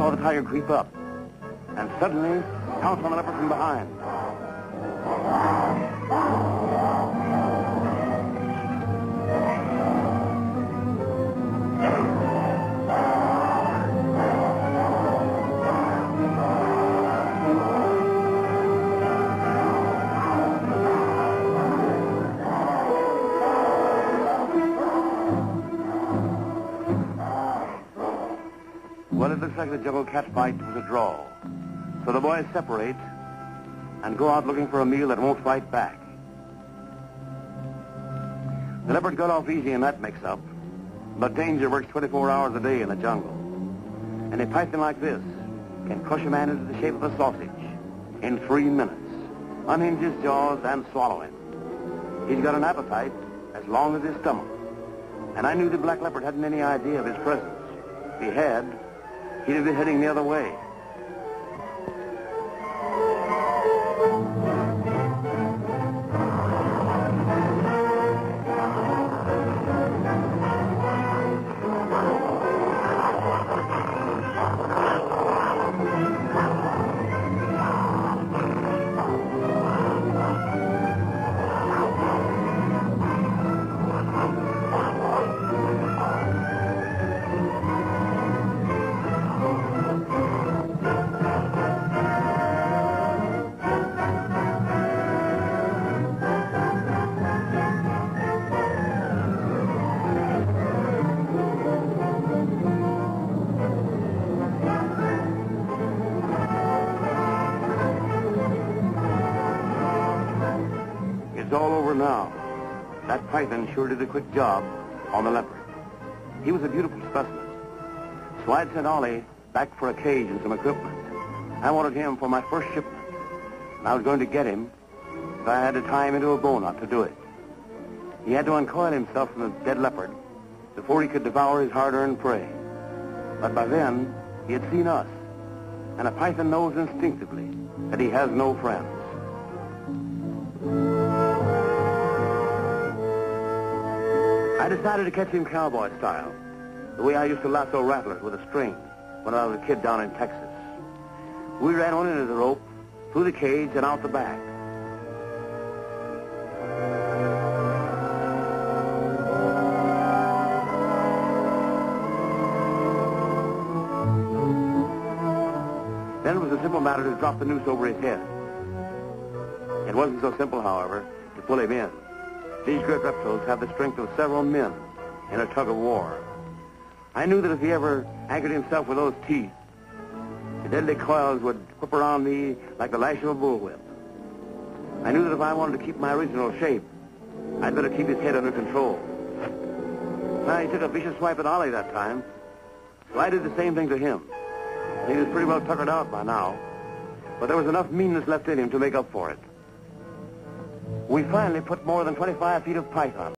saw the tiger creep up and suddenly pounce on the leopard from behind. Well, it looks like the jungle cat fight was a draw. So the boys separate and go out looking for a meal that won't fight back. The leopard got off easy in that mix-up, but danger works 24 hours a day in the jungle. And a python like this can crush a man into the shape of a sausage in 3 minutes, unhinge his jaws and swallow him. He's got an appetite as long as his stomach. And I knew the black leopard hadn't any idea of his presence. If he had, he'd have been heading the other way. It's all over now. That python sure did a quick job on the leopard. He was a beautiful specimen. So I'd sent Ollie back for a cage and some equipment. I wanted him for my first shipment. And I was going to get him if I had to tie him into a bowknot to do it. He had to uncoil himself from the dead leopard before he could devour his hard-earned prey. But by then, he had seen us. And a python knows instinctively that he has no friends. I decided to catch him cowboy style, the way I used to lasso rattlers with a string when I was a kid down in Texas. We ran one end of the rope, through the cage, and out the back. Then it was a simple matter to drop the noose over his head. It wasn't so simple, however, to pull him in. These great reptiles have the strength of several men in a tug of war. I knew that if he ever anchored himself with those teeth, the deadly coils would whip around me like the lash of a bullwhip. I knew that if I wanted to keep my original shape, I'd better keep his head under control. Now, he took a vicious swipe at Ollie that time, so I did the same thing to him. He was pretty well tuckered out by now, but there was enough meanness left in him to make up for it. We finally put more than 25 feet of python